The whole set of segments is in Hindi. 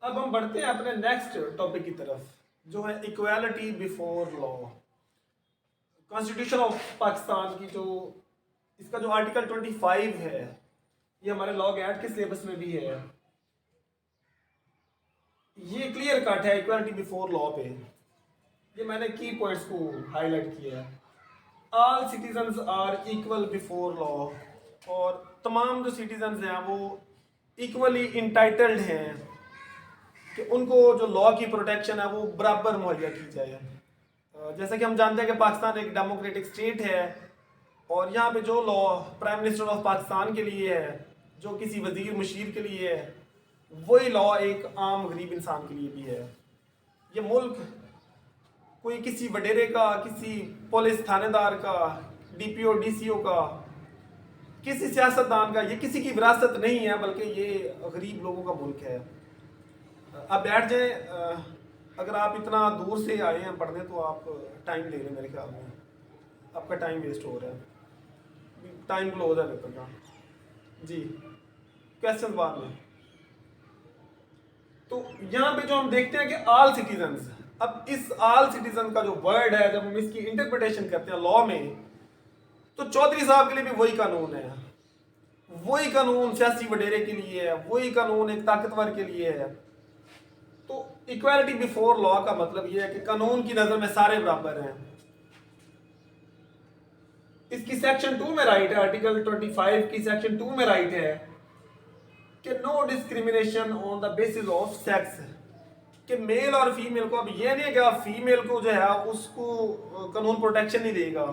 अब हम बढ़ते हैं अपने नेक्स्ट टॉपिक की तरफ, जो है equality before law. Constitution of Pakistan की जो इसका जो आर्टिकल 25 है, ये हमारे लॉ के एक्ट के सिलेबस में भी है। ये क्लियर कट है इक्वालिटी बिफोर लॉ पे। ये मैंने की पॉइंट्स को हाईलाइट किया है। All citizens are equal before law, और तमाम जो सिटीजन्स हैं वो इक्वली इंटाइटल्ड हैं कि उनको जो लॉ की प्रोटेक्शन है वो बराबर मुहैया की जाए। जैसा कि हम जानते हैं कि पाकिस्तान एक डेमोक्रेटिक स्टेट है, और यहाँ पे जो law prime minister of Pakistan के लिए है, जो किसी वजीर मुशीर के लिए है, वही लॉ एक आम गरीब इंसान के लिए भी है। ये मुल्क कोई किसी वडेरे का, किसी पुलिस थानेदार का, डीपीओ डीसीओ का, किसी सियासतदान का, ये किसी की विरासत नहीं है, बल्कि ये गरीब लोगों का मुल्क है। आप बैठ जाए, अगर आप इतना दूर से आए हैं पढ़ने तो आप टाइम ले लें। मेरे ख्याल में आपका टाइम वेस्ट हो रहा है। टाइम क्लोज है पेपर का जी, क्वेश्चन बाद में। तो यहाँ पे जो हम देखते हैं कि ऑल सिटीजन्स, अब इस ऑल सिटीजन का जो वर्ड है, जब हम इसकी इंटरप्रिटेशन करते हैं लॉ में, तो चौधरी साहब के लिए भी वही कानून है। वही कानून सियासी वडेरे के लिए है, वही कानून एक ताकतवर के लिए है। तो इक्वालिटी बिफोर लॉ का मतलब यह है कि कानून की नजर में सारे बराबर हैं। इसकी सेक्शन 2 में राइट है, आर्टिकल 25 की सेक्शन 2 में राइट है कि no discrimination on the basis of sex, कि मेल और फीमेल को, अब ये नहीं है कि आप फीमेल को जो है उसको कानून प्रोटेक्शन नहीं देगा।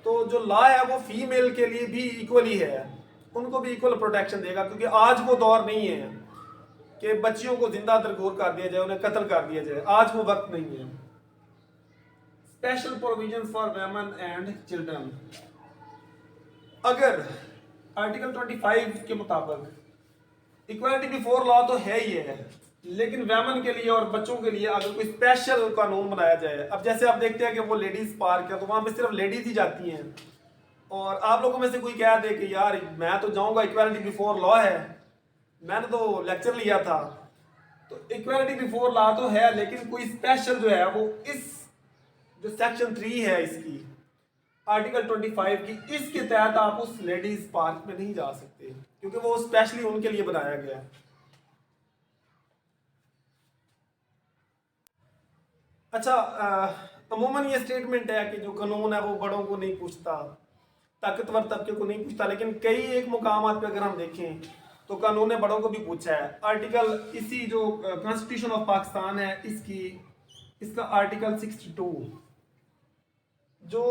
तो जो लॉ है वो फीमेल के लिए भी इक्वली है, उनको भी इक्वल प्रोटेक्शन देगा, क्योंकि आज वो दौर नहीं है कि बच्चियों को जिंदा दरगोर कर दिया जाए, उन्हें कत्ल कर दिया जाए। आज वो वक्त नहीं है। Special provision for women and children, अगर आर्टिकल 25 के मुताबिक इक्वालिटी बिफोर लॉ तो है ही है, लेकिन वेमन के लिए और बच्चों के लिए अगर कोई स्पेशल कानून बनाया जाए, अब जैसे आप देखते हैं कि वो लेडीज पार्क है तो वहां पे सिर्फ लेडीज ही जाती हैं, और आप लोगों में से कोई कह दे कि यार मैं तो जाऊंगा, इक्वालिटी बिफोर लॉ है, मैंने तो लेक्चर लिया था। तो इक्वालिटी बिफोर लॉ तो है, लेकिन कोई स्पेशल जो है वो इस जो सेक्शन 3 है इसकी आर्टिकल 25 की, इसके तहत आप उस लेडीज पार्क में नहीं जा सकते, क्योंकि वो स्पेशली उनके लिए बनाया गया है। अच्छा, अमूमन ये स्टेटमेंट है कि जो कानून है वो बड़ों को नहीं पूछता, ताकतवर तबके को नहीं पूछता, लेकिन कई एक मुकामात पे अगर हम देखें तो कानून ने बड़ों को भी पूछा है। आर्टिकल इसी जो कॉन्स्टिट्यूशन ऑफ पाकिस्तान है इसकी, इसका आर्टिकल 62 जो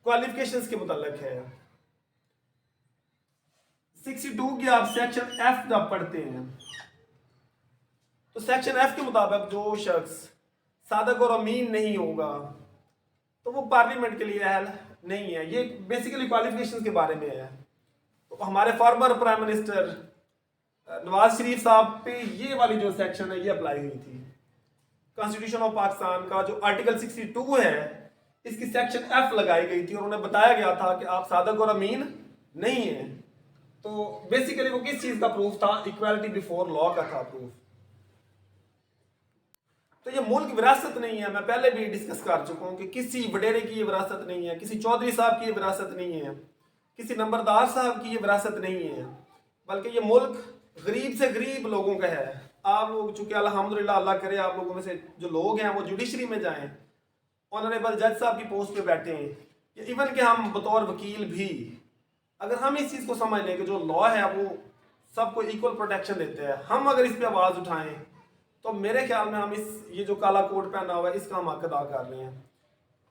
क्वालिफिकेशंस के मुताल्लिक है, 62 की आप सेक्शन एफ जब पढ़ते हैं तो सेक्शन एफ के मुताबिक जो शख्स सादक और अमीन नहीं होगा तो वो पार्लियामेंट के लिए अहल नहीं है। ये बेसिकली क्वालिफिकेशन के बारे में है। तो हमारे former prime minister Nawaz Sharif साहब पे ये वाली जो सेक्शन है ये अप्लाई हुई थी। कॉन्स्टिट्यूशन ऑफ पाकिस्तान का जो आर्टिकल 62 है इसकी सेक्शन एफ लगाई गई थी, और उन्हें बताया गया था कि आप सादक और अमीन नहीं है। तो बेसिकली वो किस चीज का प्रूफ था? इक्वालिटी बिफोर लॉ का था प्रूफ। तो ये मुल्क विरासत नहीं है, मैं पहले भी डिस्कस कर चुका हूँ कि किसी वडेरे की ये विरासत नहीं है, किसी चौधरी साहब की ये विरासत नहीं है, किसी नंबरदार साहब की ये विरासत नहीं है, बल्कि ये मुल्क गरीब से गरीब लोगों का है। आप लोग चूंकि अल्हम्दुलिल्लाह, अल्लाह करे आप लोगों में से जो लोग हैं वो जुडिशरी में जाएं, ऑनरेबल जज साहब की पोस्ट पे बैठे हैं, या इवन कि हम बतौर वकील भी, अगर हम इस चीज़ को समझ लें कि जो लॉ है वो सबको इक्वल प्रोटेक्शन देते हैं, हम अगर इस पर आवाज़ उठाएं तो मेरे ख्याल में हम इस ये जो काला कोट पहना हुआ है इसका हम हक अदा कर रहे हैं।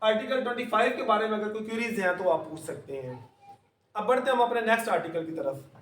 आर्टिकल 25 के बारे में अगर कोई क्यूरीज हैं तो आप पूछ सकते हैं। अब बढ़ते हम अपने नेक्स्ट आर्टिकल की तरफ।